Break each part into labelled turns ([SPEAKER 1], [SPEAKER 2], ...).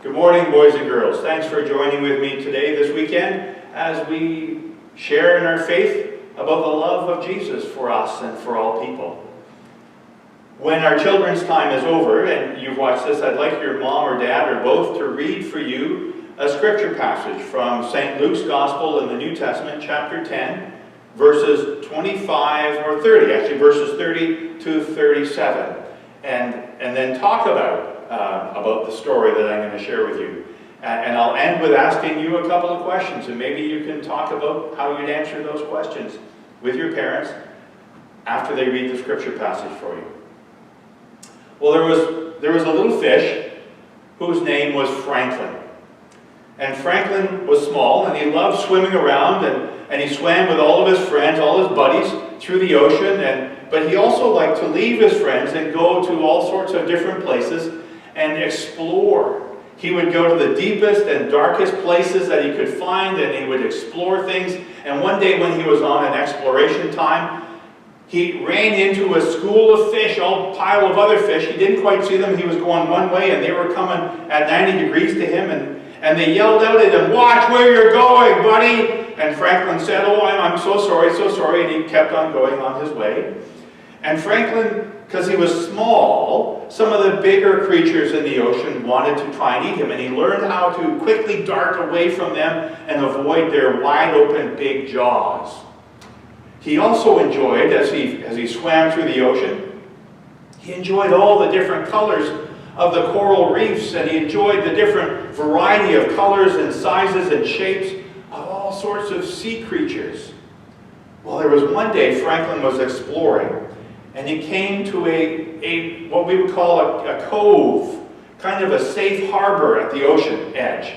[SPEAKER 1] Good morning, boys and girls. Thanks for joining with me today, this weekend, as we share in our faith about the love of Jesus for us and for all people. When our children's time is over, and you've watched this, I'd like your mom or dad or both to read for you a scripture passage from St. Luke's Gospel in the New Testament, chapter 10, verses 25 or 30, actually verses 30 to 37, and then talk about the story that I'm going to share with you. And I'll end with asking you a couple of questions, and maybe you can talk about how you'd answer those questions with your parents after they read the scripture passage for you. Well, there was a little fish whose name was Franklin. And Franklin was small, and he loved swimming around, and he swam with all of his friends, all his buddies, through the ocean. But he also liked to leave his friends and go to all sorts of different places and explore. He would go to the deepest and darkest places that he could find, and he would explore things. And one day when he was on an exploration time, he ran into a school of fish, a pile of other fish. He didn't quite see them. He was going one way, and they were coming at 90 degrees to him, and they yelled out at him, "Watch where you're going, buddy!" And Franklin said, "Oh, I'm so sorry," and he kept on going on his way. And Franklin, because he was small, some of the bigger creatures in the ocean wanted to try and eat him, and he learned how to quickly dart away from them and avoid their wide open big jaws. He also enjoyed, as he swam through the ocean, he enjoyed all the different colors of the coral reefs, and he enjoyed the different variety of colors and sizes and shapes of all sorts of sea creatures. Well, there was one day Franklin was exploring, and he came to a what we would call a cove, kind of a safe harbor at the ocean edge.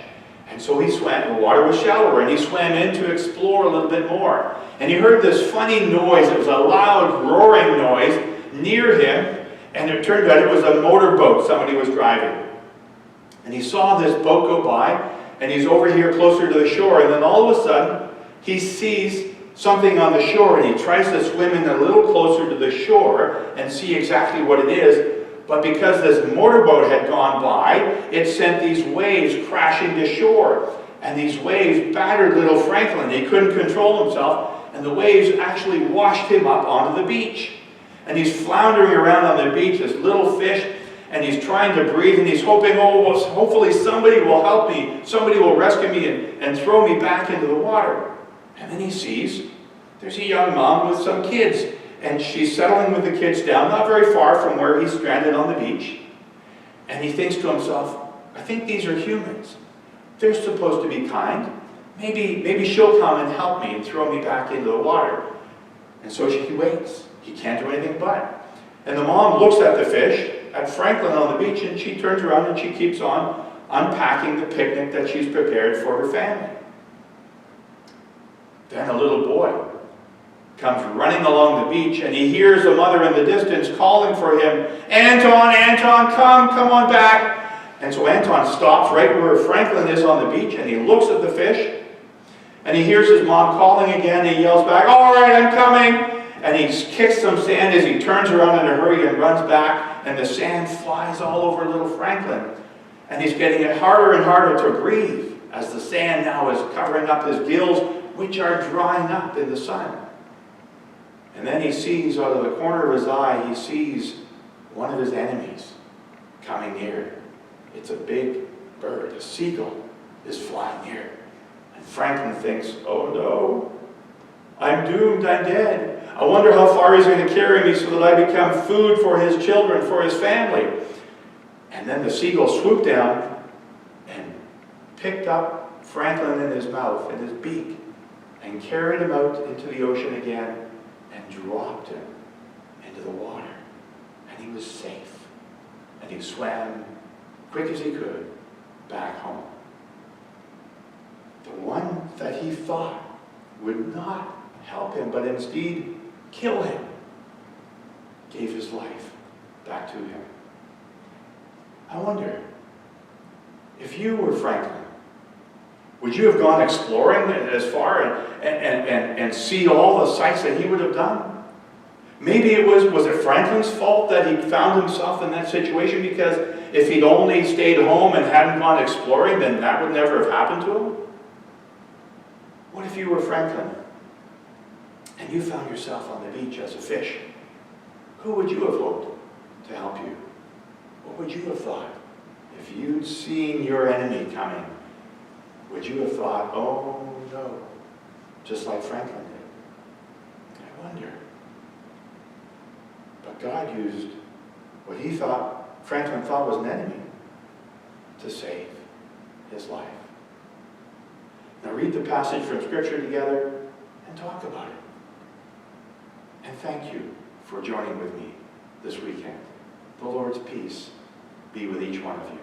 [SPEAKER 1] And so he swam, the water was shallower, and he swam in to explore a little bit more. And he heard this funny noise. It was a loud, roaring noise near him, and it turned out it was a motorboat somebody was driving. And he saw this boat go by, and he's over here closer to the shore, and then all of a sudden, he sees something on the shore, and he tries to swim in a little closer to the shore and see exactly what it is. But because this motorboat had gone by, it sent these waves crashing to shore. And these waves battered little Franklin. He couldn't control himself, and the waves actually washed him up onto the beach. And he's floundering around on the beach, this little fish, and he's trying to breathe, and he's hoping, oh, well, hopefully somebody will help me, somebody will rescue me and throw me back into the water. And then he sees there's a young mom with some kids, and she's settling with the kids down, not very far from where he's stranded on the beach. And he thinks to himself, I think these are humans. They're supposed to be kind. Maybe she'll come and help me and throw me back into the water. And so he waits. He can't do anything but. And the mom looks at the fish, at Franklin on the beach, and she turns around and she keeps on unpacking the picnic that she's prepared for her family. Then a little boy comes running along the beach, and he hears a mother in the distance calling for him, Anton, come on back. And so Anton stops right where Franklin is on the beach, and he looks at the fish, and he hears his mom calling again, and he yells back, all right, I'm coming. And he kicks some sand as he turns around in a hurry and runs back, and the sand flies all over little Franklin. And he's getting it harder and harder to breathe as the sand now is covering up his gills, which are drying up in the sun. And then he sees, out of the corner of his eye, he sees one of his enemies coming near. It's a big bird, a seagull, is flying near. And Franklin thinks, oh no, I'm doomed, I'm dead. I wonder how far he's going to carry me so that I become food for his children, for his family. And then the seagull swooped down and picked up Franklin in his mouth, in his beak, and carried him out into the ocean again and dropped him into the water. And he was safe. And he swam quick as he could back home. The one that he thought would not help him, but instead kill him, gave his life back to him. I wonder, if you were Franklin, would you have gone exploring as far and see all the sights that he would have done? Maybe was it Franklin's fault that he found himself in that situation? Because if he'd only stayed home and hadn't gone exploring, then that would never have happened to him? What if you were Franklin and you found yourself on the beach as a fish? Who would you have hoped to help you? What would you have thought? If you'd seen your enemy coming, would you have thought, oh no, just like Franklin did? I wonder. But God used what Franklin thought was an enemy to save his life. Now read the passage from Scripture together and talk about it. And thank you for joining with me this weekend. The Lord's peace be with each one of you.